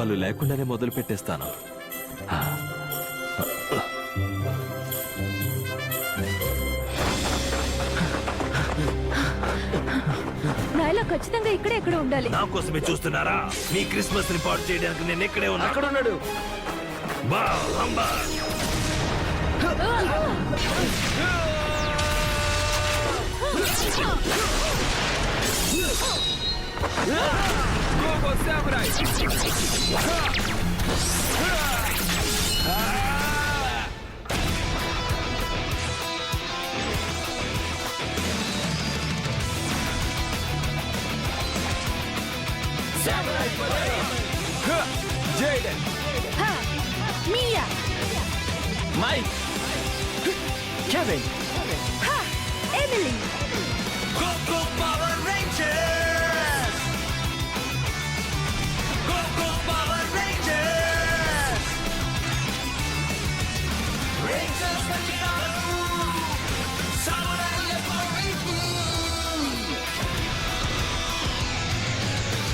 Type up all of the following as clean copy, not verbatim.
వాళ్ళు లేకుండానే మొదలు పెట్టేస్తాను. నాయలా ఖచ్చితంగా ఇక్కడే ఎక్కడ ఉండాలి. నా కోసమే చూస్తున్నారా? మీ క్రిస్మస్ ని పాడు చేయడానికి నేను ఎక్కడే ఉన్నా. అక్కడ ఉన్నాడు. Jaden, Mia, Mike, Kevin, Emily. Go Power Rangers! Go Power Rangers! Rangers వచ్చారు. సామురాయిల పైకి.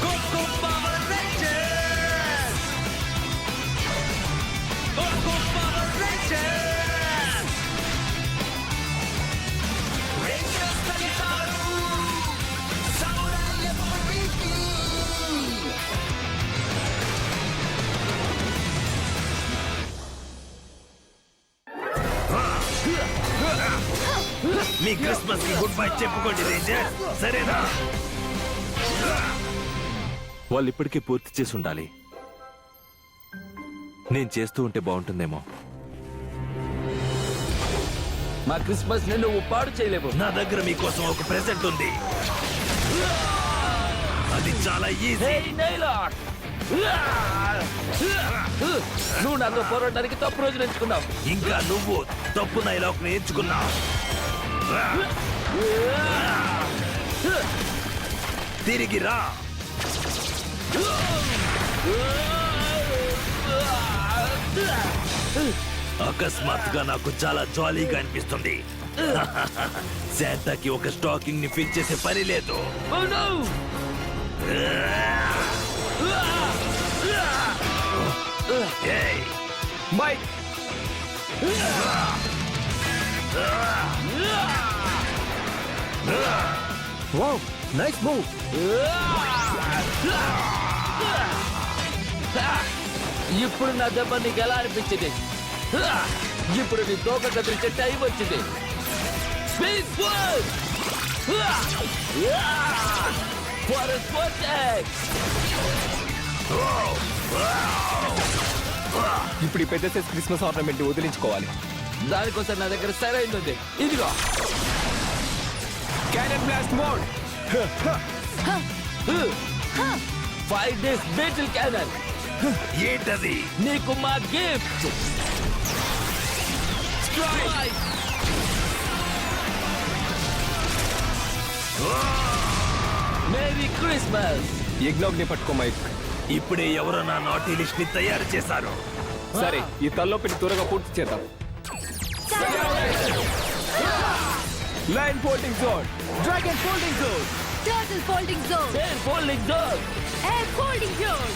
Go Power Rangers! Go Power Rangers! Rangers వచ్చారు. సామురాయిల పైకి. మీ క్రిస్మస్ కి గుడ్ బై చెప్పుకోండి రేంజర్, సరేనా? వాళ్ళు ఇప్పటికే పూర్తి చేసి ఉండాలి. నేను చేస్తూ ఉంటే బాగుంటుందేమో. మా క్రిస్మస్ ని నువ్వు పాడు చేయలేవు. నా దగ్గర మీకోసం ఒక ప్రెజెంట్ ఉంది. అది చాలా ఈజీ. నువ్వు నాతో పోరాడడానికి తప్పు రోజులు ఎంచుకున్నావు. ఇంకా నువ్వు తప్పు నైలాక్ ఎంచుకున్నావు. తిరిగి రా. అకస్మాత్తుగా నాకు చాలా జాలీగా అనిపిస్తుంది. శాంతాకి ఒక స్టాకింగ్ ని ఫిల్ చేసే పని లేదు. ఏయ్, మైక్, వావ్, నైస్ మూవ్. ఇప్పుడు నా దెబ్బ నీకు ఎలా అనిపించింది? ఇప్పుడు నీ తోక కదిలించే టైం వచ్చింది. ఇప్పుడు ఈ పెద్ద సైజ్ క్రిస్మస్ ఆర్నమెంట్ వదిలించుకోవాలి. దానికోసం నా దగ్గర సరైనది ఉంది. ఇదిగో cannon blast mode. 5 days battle cannon. ఏంటది? నీకు మా గిఫ్ట్. Merry Christmas. ఎగ్నాగ్ ని పట్టుకో మైక్. ఇప్పుడే ఎవరో నా నాటీ లిస్ట్ ని తయారు చేశారు. సరే, ఈ తల్లో పెట్టి త్వరగా పూర్తి చేద్దాం. Line folding zone, dragon folding zone, Turtle folding zone. Air folding zone. Air folding zone.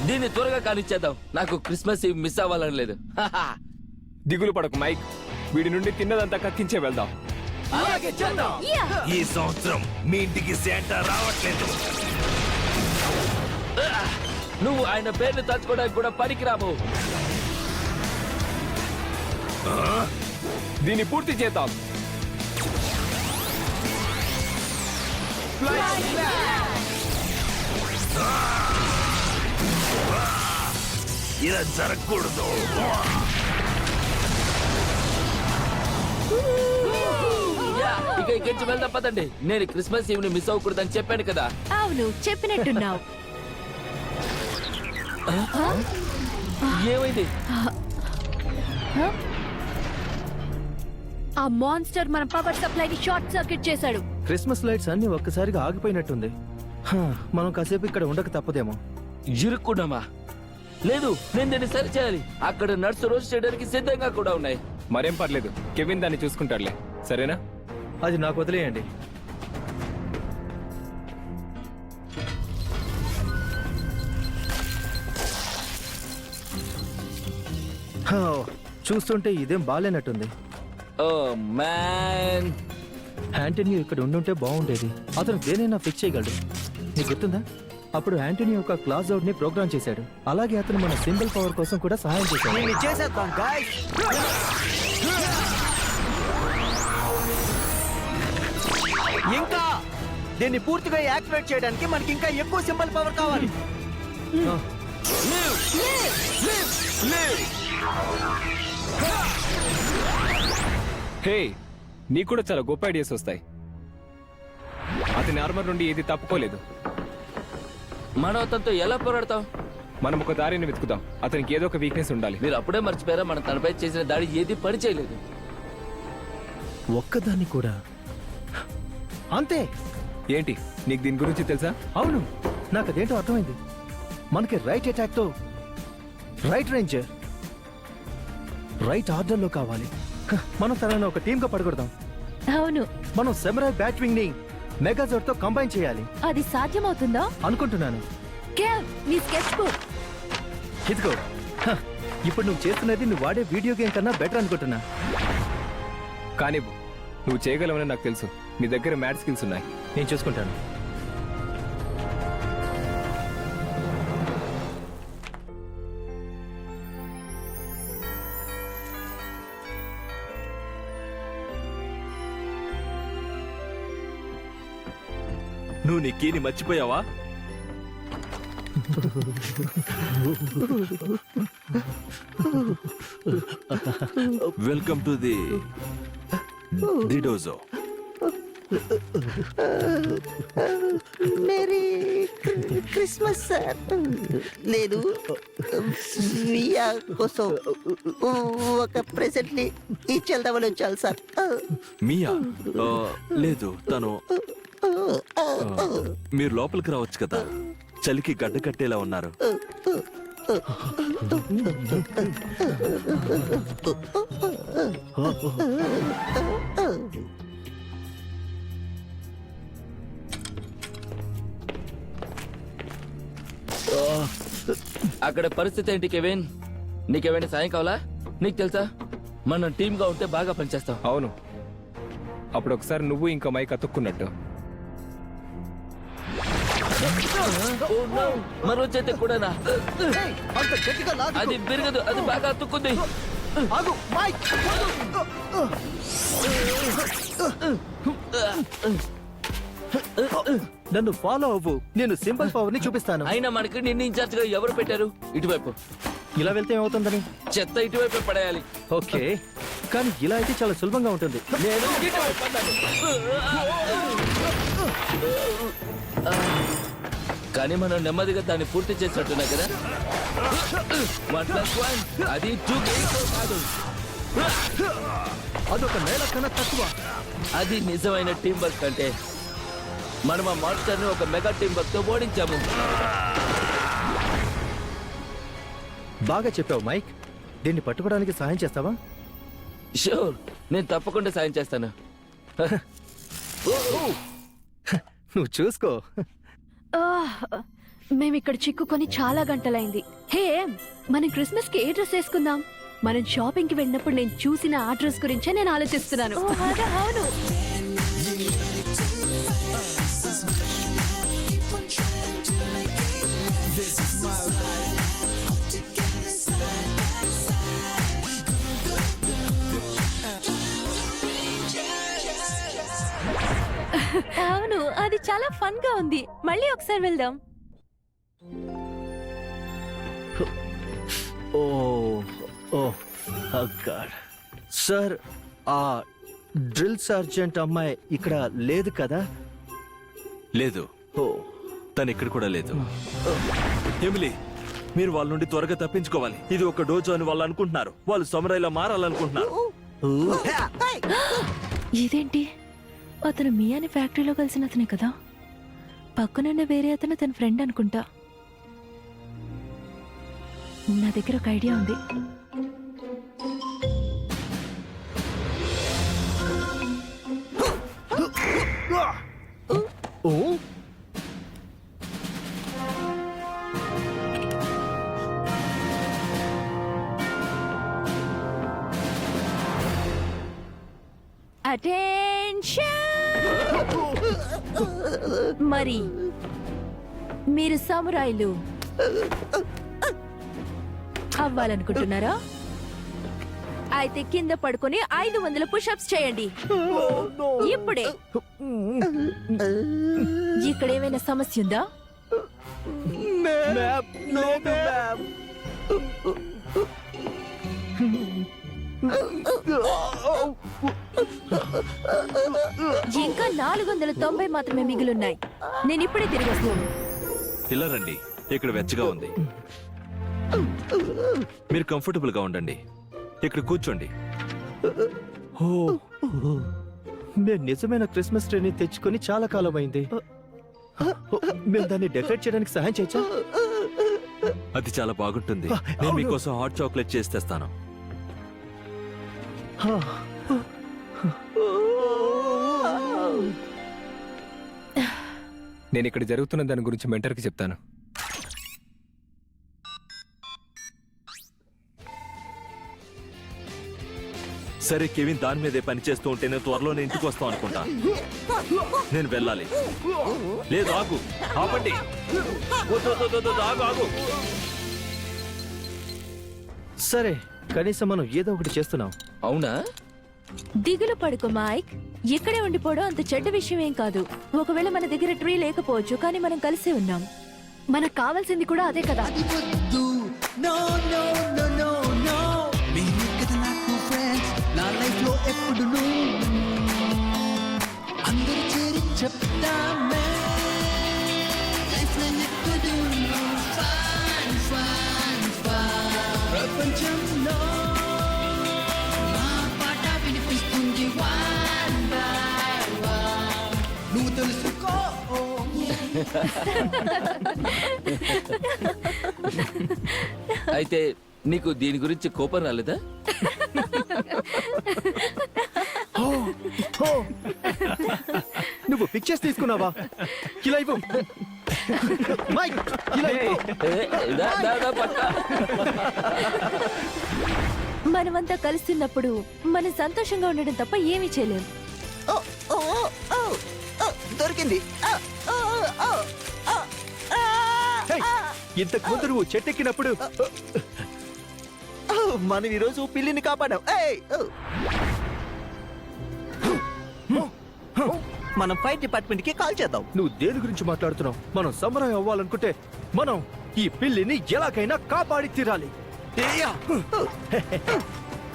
దీన్ని త్వరగా కానిచ్చేద్దాం. నాకు క్రిస్మస్ ఇవి మిస్ అవ్వాలని లేదు. దిగులు పడకు మైక్. వీడి నుండి తిన్నదంతా కక్కించే వెళ్దాం. అలాగే చేద్దాం. Yeah. ఈ సంవత్సరం మీ ఇంటికి శాంటా రావట్లేదు. నువ్వు ఆయన పేర్లు తలుచుకోవడానికి కూడా పనికిరాము. దీన్ని పూర్తి చేద్దాం. ఇలా జరగకూడదు. ఇక ఇక ఇక్కడి నుంచి వెళ్దాం పదండి. నేను క్రిస్మస్ ఈవ్ ని మిస్ అవ్వకూడదని చెప్పాను కదా. అవును చెప్పినట్టున్నావు. ఏమైంది? ఆ మాన్స్టర్ మన పవర్ సప్లైని షార్ట్ సర్క్యూట్ చేశాడు. క్రిస్మస్ లైట్స్ అన్ని ఒక్కసారిగా ఆగిపోయినట్టుంది. మనం కాసేపు ఇక్కడ ఉండక తప్పదేమో. ఇరుక్కున్నామా? లేదు, నేను దీన్ని సరి చేయాలి. అక్కడ నర్సు రోజ్ చేయడానికి సిద్ధంగా కూడా ఉన్నాయి. మరేం పర్లేదు, కెవిన్ దాన్ని చూసుకుంటాడులే. సరేనా? అది నాకు వదిలేయండి. హా, చూస్తుంటే ఇదేం బాలేనట్టుంది. ఓ మ్యాన్, యాంటనీ ఇక్కడ ఉండుంటే బాగుండేది. అతను దేనైనా ఫిక్స్ చేయగలడు. నీకు గుర్తుందా? అప్పుడు యాంటనీ ఒక క్లాస్ అవుట్ ని ప్రోగ్రామ్ చేశాడు. అలాగే అతను మన సింబల్ పవర్ కోసం కూడా సహాయం చేశాడు. చేసేద్దాం గాయ్స్. ఇంకా దీన్ని పూర్తిగా యాక్టివేట్ చేయడానికి మనకి ఇంకా ఎక్కువ సింబల్ పవర్ కావాలి. హే, నీకు కూడా చాలా గొప్ప ఐడియాస్ వస్తాయి. అతని ఆర్మర్ నుండి ఏది తప్పుకోలేదు. మనం అతనితో ఎలా పోరాడతాం? మనం ఒక దారిని వెతుకుదాం. అతనికి ఏదో ఒక వీక్నెస్ ఉండాలి. మీరు అప్పుడే మర్చిపోయారా, మనం తనపై చేసిన దాడి ఏది పని చేయలేదు. ఒక్కదాన్ని కూడా. అంతే. ఏంటి, నీకు దీని గురించి తెలుసా? అవును, నాకు అదేంటో అర్థమైంది. మనకి రైట్ అటాక్ తో రైట్ రేంజ్ రైట్ ఆర్డర్ లో కావాలి. మనం తనని ఒక టీమ్ గా పడగొడదాం. అవును, మనం సెమరాయ్ బ్యాట్వింగ్ ని మెగాజోర్ తో కంబైన్ చేయాలి అది సాధ్యమవుతుందా? అనుకుంటున్నాను. కేవ్, నీ స్కెచ్ బుక్. ఇదిగో. ఇప్పుడు నువ్వు చేస్తున్నది నువ్వు వాడే వీడియో గేమ్ కన్నా బెటర్ అనుకుంటున్నా. కానీ నువ్వు చేయగలవని నాకు తెలుసు. నీ దగ్గర మ్యాథ్ స్కిల్స్ ఉన్నాయి. నేను చూసుకుంటాను. నువ్వు నీ కీని మర్చిపోయావా? Welcome to the dojo. Merry Christmas sir. నేను మియా కోసం ఒక ప్రెసెంట్ ని ఇచ్చేద్దామని వచ్చాను సార్. మియా? లేదు, తను. మీరు లోపలికి రావచ్చు కదా, చలికి గడ్డ కట్టేలా ఉన్నారు. అక్కడ పరిస్థితి ఏంటి కెవిన్? నీకేమైనా సాయం కావాలా? నీకు తెలుసా, మనం టీమ్ గా ఉంటే బాగా పనిచేస్తాం. అవును, అప్పుడు ఒకసారి నువ్వు ఇంకా మైక్ అతుక్కున్నట్టు. Oh no, మరో చేతి కూడానా? అది బిరగదు, అది బాగా అతుక్కుంది. నన్ను ఫాలో అవ్వు, నేను సింబల్ పవర్ ని చూపిస్తాను. అయినా మనకి నిన్ను ఇన్ఛార్జ్ గా ఎవరు పెట్టారు? ఇటువైపు. ఇలా వెళ్తే ఏమవుతుందని? చెత్త ఇటువైపు పడేయాలి. ఓకే, కానీ ఇలా అయితే చాలా సులభంగా ఉంటుంది. నేను ఇటువైపు పడ్డాను. కానీ మనం నెమ్మదిగా దాన్ని పూర్తి చేసినట్టున్నా కదా. 1+1 అది 2 కాదు. అదొక నేల కన్నా తక్కువ. అది నిజమైన టీం వర్క్ అంటే మనం ఆ మాన్స్టర్ ని ఒక మెగా టీం వర్క్ తో ఓడించాము. బాగా చెప్పావు మైక్. దీన్ని పట్టుకోవడానికి సహాయం చేస్తావా? షూర్, నేను తప్పకుండా సాయం చేస్తాను. నువ్వు చూసుకో. మేమిక్కడ చిక్కుకొని చాలా గంటలైంది. హే, మనం క్రిస్మస్ కి ఏ డ్రెస్ వేసుకుందాం? మనం షాపింగ్ కి వెళ్ళినప్పుడు నేను చూసిన ఆ డ్రెస్ గురించే నేను ఆలోచిస్తున్నాను. అవును, అవును, అది చాలా ఫన్ గా ఉంది. మళ్ళీ ఒకసారి వెళ్దాం. ఓ ఓ గాడ్ సార్, ఆ డ్రిల్ సర్జెంట్ అమ్మాయి ఇక్కడ లేదు కదా? లేదు, ఓ తను ఇక్కడ కూడా లేదు. ఎమిలీ, మీరు వాళ్ళ నుండి త్వరగా తప్పించుకోవాలి. ఇది ఒక డోజో అని వాళ్ళు అనుకుంటున్నారు. వాళ్ళు సమురాయిలా మారాలనుకుంటున్నారు. ఇదేంటి, అతను మియాని ఫ్యాక్టరీలో కలిసిన అతనే కదా? పక్కనున్న వేరే అతను తన ఫ్రెండ్ అనుకుంటా. నా దగ్గర ఒక ఐడియా ఉంది. ఓ అటెన్షన్! మరి మీరు సామురాయిలు అవ్వాలనుకుంటున్నారా? అయితే కింద పడుకొని 500 పుషప్స్ చేయండి ఇప్పుడే. ఇక్కడ ఏమైనా సమస్య ఉందా? లేదు మ్యామ్. ఇంకా 490 మాత్రమే మిగిలిన్నాయి. నేను ఇప్పుడే తిరిగి వస్తాను. ఇలా రండి, ఇక్కడ వెచ్చగా ఉంది. మీరు కంఫర్టబుల్ గా ఉండండి. ఇక్కడ కూర్చోండి. ఓ మేము నిజమైన క్రిస్మస్ ట్రీని తెచ్చుకొని చాలా కాలం అయింది. మేము దాన్ని డెకరేట్ చేయడానికి సహాయం చేయొచ్చా? అది చాలా బాగుంటుంది. నేను మీకోసం హాట్ చాక్లెట్ చేసి తెస్తాను. నేను ఇక్కడ జరుగుతున్న దాని గురించి మెంటర్కి చెప్తాను. సరే కెవిన్, దాని మీదే పని చేస్తూ ఉంటే నేను త్వరలోనే ఇంటికి వస్తాం అనుకుంటా. నేను వెళ్ళాలి. లేదు, ఆగు, ఆపండి. వద్దు, వద్దు, వద్దు, వద్దు, ఆగు, ఆగు. సరే, కనీసం మనం ఏదో ఒకటి చేస్తున్నాం. అవునా? దిగులు పడుకో మైక్. ఇక్కడే ఉండిపోవడం అంత చెడ్డ విషయం ఏం కాదు. ఒకవేళ మన దగ్గర ట్రీ లేకపోవచ్చు, కానీ మనం కలిసే ఉన్నాం. మనకు కావాల్సింది కూడా అదే కదా. No no no no no, మీరు కదా నాకు ఫ్రెండ్స్. నా లైఫ్ లో ఎప్పుడు అందరూ చేరి చెప్తామే. లైఫ్ లో ఎప్పుడు ఫన్ ఫన్ ఫన్. ప్రపంచంలో నా పాట వినిపిస్తుంది వన్ బై వన్. నువ్వు తెలుసుకో. అయితే నీకు దీని గురించి కోపం రాలేదా? నువ్వు పిక్చర్స్ తీసుకున్నావా? ఇలా ఇవ్వు. మైక్, ఇలా ఇవ్వు. పక్క. మనమంతా కలిసినప్పుడు మనం సంతోషంగా ఉండడం తప్ప ఏమీ చేయలేం. ఓ ఓ ఓ ఓ దొరికింది. హే, ఇంతకు ముందు నువ్వు చెట్టెక్కినప్పుడు మనం ఈరోజు పిల్లిని కాపాడాం. ఏయ్, ఓ. మనం ఫైర్ డిపార్ట్మెంట్ కి కాల్ చేద్దాం. నువ్వు దేని గురించి మాట్లాడుతున్నావు? మనం సమురాయ్ అవ్వాలనుకుంటే మనం ఈ పిల్లిని ఎలాగైనా కాపాడి తీరాలి.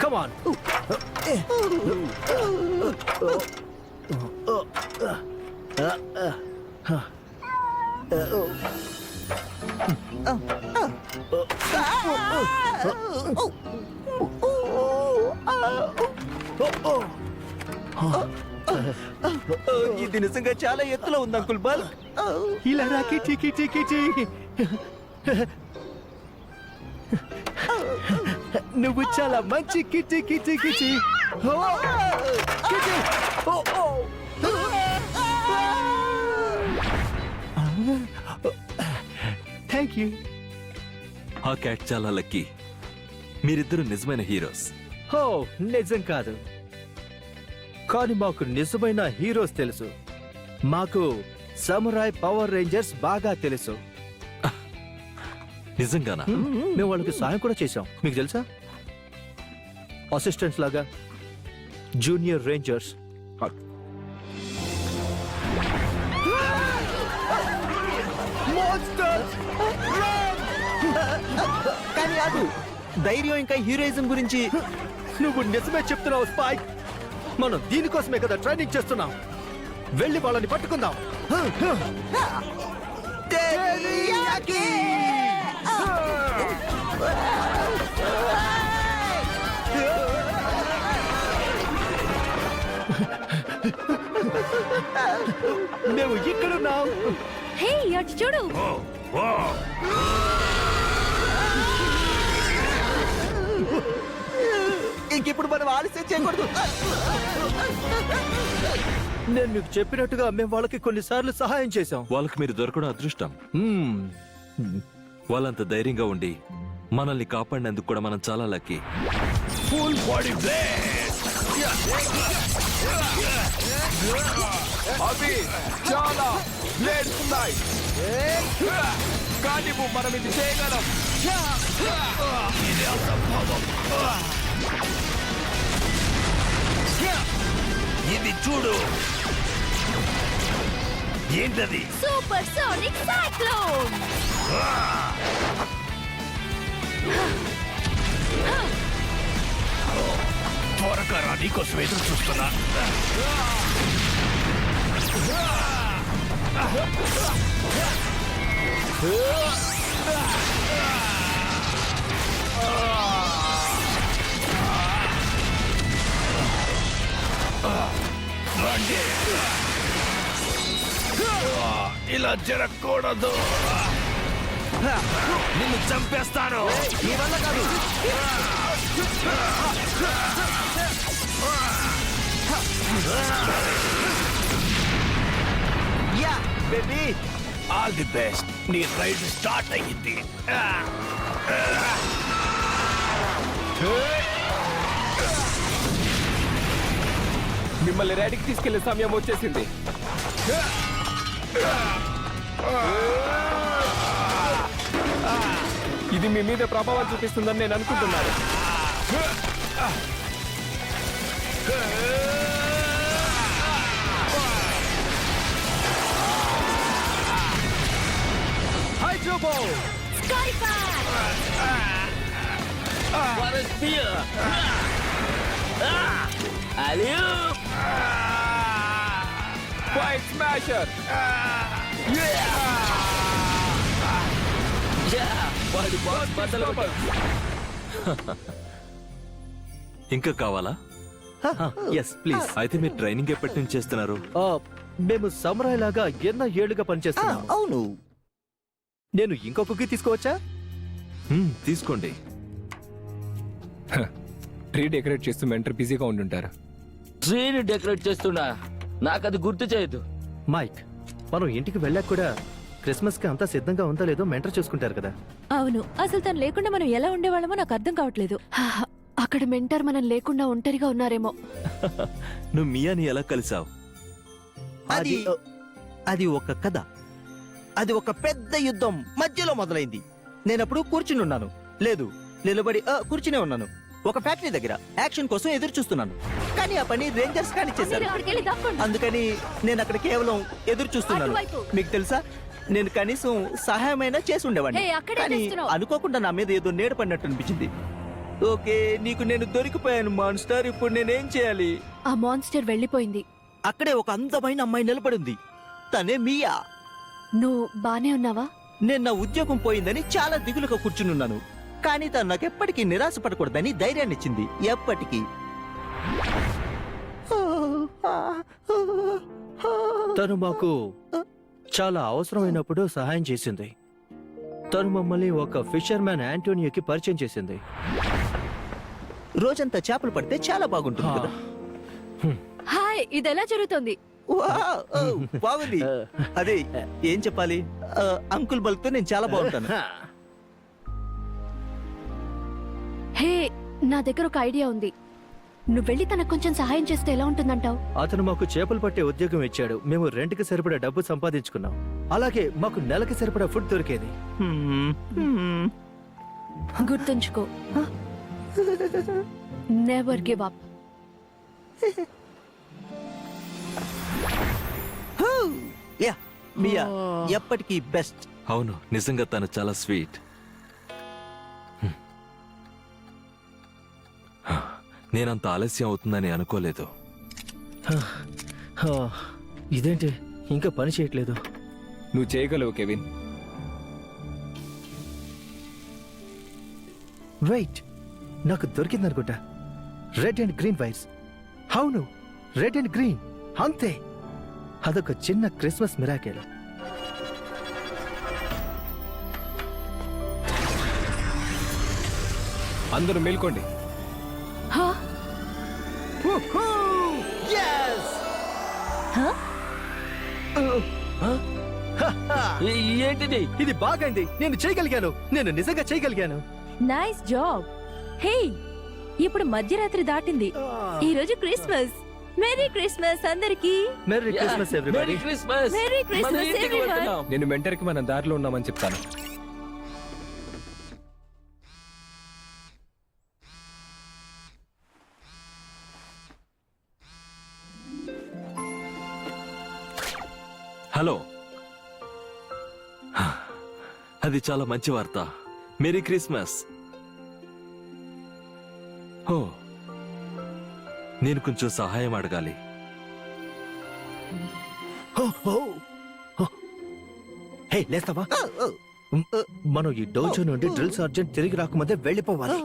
కమాన్. ఇది నిజంగా చాలా ఎత్తులో ఉంది అంకుల్ బాల్. ఇలా రా కిటి కిటి కిటి. నువ్వు చాలా మంచి కిటి కిటి కిటి. ఓ, కిటి. ఓ, ఓ. Thank you. ఆ క్యాట్ చాలా లక్కీ. మీరిద్దరు నిజమైన హీరోస్. ఓ, నిజం కాదు, కానీ మాకు నిజమైన హీరోస్ తెలుసు. మాకు సమురాయ్ పవర్ రేంజర్స్ బాగా తెలుసు. నిజంగానా? మేము వాళ్ళకి సాయం కూడా చేశాం. మీకు తెలుసా? అసిస్టెంట్స్ లాగా జూనియర్ రేంజర్స్. కానీ ఆగు, ధైర్యం ఇంకా హీరోయిజం గురించి నువ్వు నిజమే చెప్తున్నావు స్పైక్. మనం దీనికోసమే కదా ట్రైనింగ్ చేస్తున్నాం. వెళ్ళి వాళ్ళని పట్టుకుందాం. టెరియాకి! మేము ఇక్కడున్నాం. హే అటు చూడు. ఇంకిప్పుడు మనం ఆలస్యం చేయకూడదు. నేను మీకు చెప్పినట్టుగా మేము వాళ్ళకి కొన్నిసార్లు సహాయం చేశాం. వాళ్ళకి మీరు దొరకడం అదృష్టం. హ్మ్. వాళ్ళంత ధైర్యంగా ఉండి మనల్ని కాపాడినందుకు కూడా మనం చాలా లక్కీ. Full body blade. అవి చాలా బ్లేడ్స్ ఉన్నాయి, కానీ మనం ఇది చేయగలం. ఇది అసంభవం. ఇది చూడు. ఏంటది? Super sonic cyclone. త్వరగా రా, నీకోసం ఎదురు చూస్తున్నా. రండి. ఇలా జరగకూడదు. నిన్ను చంపేస్తాను. నీ వల్ల కాదు. Yeah baby. All the best. నీ రైడ్ స్టార్ట్ అయ్యింది. మిమ్మల్ని రైడ్కి తీసుకెళ్లే సమయం వచ్చేసింది. ఇది మీ మీద ప్రభావం చూపిస్తుందని నేను అనుకుంటున్నాను. హైడ్రోబో! Sky fan. What is fear? అలియూ. Fight smasher! వాడి బాస్ బద్దలు కొట్టాడు. ఇంకా కావాలా? Yes please. అయితే మీరు ట్రైనింగ్ ఎప్పటి నుంచి చేస్తున్నారు? మేము సమురాయ్ లాగా ఎన్నో ఏళ్లుగా పనిచేస్తున్నాం. అవును. నేను ఇంకో కుక్కీ తీసుకోవచ్చా? తీసుకోండి. ట్రీ డెకరేట్ చేస్తూ మెంటర్ బిజీగా ఉండుంటారు. ట్రీని డెకరేట్ చేస్తున్నా, నాకు అది గుర్తు చేయదు. మైక్, మనం ఇంటికి వెళ్ళాక కూడా క్రిస్మస్ కి అంతా సిద్ధంగా ఉందో లేదో మెంటర్ చూసుకుంటారు కదా. అవును, అసలు తను లేకుండా మనం ఎలా ఉండేవాళ్ళమో నాకు అర్థం కావట్లేదు. అక్కడ మెంటర్ మనం లేకుండా ఒంటరిగా ఉన్నారేమో. నువ్వు మియాని ఎలా కలిసావు? అది అది ఒక కథ. అది ఒక పెద్ద యుద్ధం మధ్యలో మొదలైంది. నేనప్పుడు కూర్చుని ఉన్నాను, లేదు నిలబడి కూర్చునే ఉన్నాను. ఒక ఫ్యాక్టరీ దగ్గర యాక్షన్ కోసం ఎదురు చూస్తున్నాను, కానీ ఆ పని రేంజర్స్ కానీ చేశారు. అక్కడికెళ్ళి దాక్కోండి. అందుకని నేను అక్కడ కేవలం ఎదురు చూస్తున్నాను. అటువైపు. మీకు తెలుసా, నేను కనీసం సహాయమైనా చేసి ఉండేవాడిని. హే, అక్కడే కానీ చేస్తున్నావు. అనుకోకుండా నా మీద ఏదో నీడ పడినట్టు అనిపించింది. ఓకే, నీకు నేను దొరికిపోయాను మాన్స్టర్. ఇప్పుడు నేనేం చేయాలి? ఆ మాన్స్టర్ వెళ్ళిపోయింది. అక్కడే ఒక అందమైన అమ్మాయి నిలబడి ఉంది. తనే మియా. నువ్వు బానే ఉన్నావా? నేను నా ఉద్యోగం పోయిందని చాలా దిగులుగా కూర్చునున్నాను, కానీ తను నాకు ఎప్పటికీ నిరాశపడకూడదని ధైర్యాన్ని ఇచ్చింది. ఎప్పటికీ. తను మాకు చాలా అవసరమైనప్పుడు సహాయం చేసింది. తను మమ్మల్ని ఒక ఫిషర్ మ్యాన్ యాంటోనియోకి పరిచయం చేసింది. రోజంతా చేపలు పడితే చాలా బాగుంటుంది కదా. హాయ్, ఇది ఎలా జరుగుతుంది? వావ్, ఓ, బాగుంది. అదే ఏం చెప్పాలి, అంకుల్ బల్క్ తో నేను చాలా బాగుంటాను. హే, నా దగ్గర ఒక ఐడియా ఉంది. నువ్వు వెళ్ళి తనకు కొంచెం సహాయం చేస్తే ఎలా ఉంటుందంటావు? అతను మాకు చేపలు పట్టే ఉద్యోగం ఇచ్చాడు. మేము రెంట్కి సరిపడా డబ్బు సంపాదించుకున్నాం. అలాగే మాకు నెలకి సరిపడా ఫుడ్ దొరికేది. గుర్తుంచుకో, నెవర్ గివ్ అప్. యా, మియా ఎప్పటికీ బెస్ట్. అవును, నిజంగా తను చాలా స్వీట్. నేనంత ఆలస్యం అవుతుందని అనుకోలేదు. ఇదేంటి ఇంకా పని చేయట్లేదు? నువ్వు చేయగలవు కెవిన్. వెయిట్, నాకు దొరికిందనుకుంటా. Red and green wires. అవును, రెడ్ అండ్ గ్రీన్, అంతే. అదొక చిన్న క్రిస్మస్ మిరాకిల్. అందరూ మేల్కోండి. ఏంటిది? ఇది బాగైంది. నేను చేయగలిగాను. నేను నిజంగా చేయగలిగాను. Nice job. హే, ఇప్పుడు మధ్యరాత్రి దాటింది. ఈ రోజు క్రిస్మస్. మెరీ క్రిస్మస్ అందరికి. Merry Christmas everybody. Merry Christmas. Merry Christmas మన ఇంటికి everyone. వెళ్తున్నాం. నేను మెంటర్కి మనం దారిలో ఉన్నామని చెప్తాను. హలో, అది చాలా మంచి వార్త. Merry Christmas. ఓ, నేను కొంచెం సహాయం అడగాలి. హే, లేస్తావా? మనం ఈ డోజో నుండి డ్రిల్ సర్జెంట్ తిరిగి రాకముందే వెళ్ళిపోవాలి.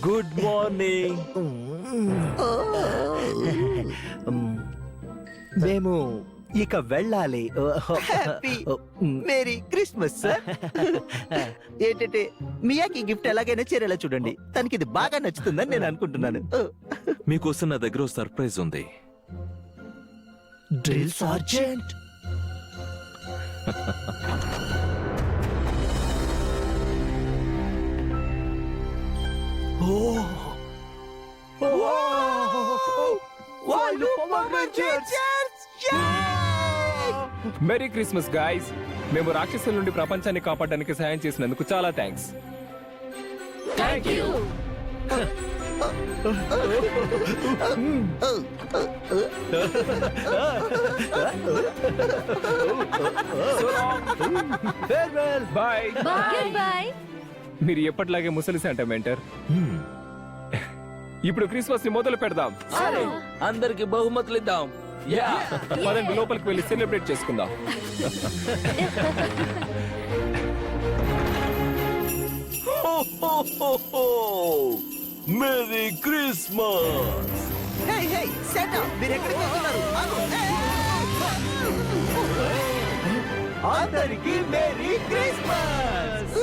Good morning. మేము ఇక వెళ్ళాలి. Happy merry Christmas sir. ఏంటంటే మియాకి గిఫ్ట్ ఎలాగైనా చేరేలా చూడండి. తనకి ఇది బాగా నచ్చుతుందని నేను అనుకుంటున్నాను. మీకోసం నా దగ్గర ఓ సర్ప్రైజ్ ఉంది. Drill sergeant. Merry Christmas guys. మేము రాక్షసుల నుండి ప్రపంచాన్ని కాపాడడానికి సహాయం చేసినందుకు చాలా థ్యాంక్స్. బాయ్. Goodbye. మీరు ఎప్పటిలాగే ముసలి శాంటా మెంటర్. ఇప్పుడు క్రిస్మస్ ని మొదలు పెడదాం. అందరికి బహుమతులు ఇద్దాం. యా, పదండి లోపలికి వెళ్ళి సెలబ్రేట్ చేసుకుందాం. Merry Christmas. హే హే సెట్ మీరు ఎక్కడికి వెళ్తున్నారు? ఆగు. అందరికీ మేరీ క్రిస్మస్.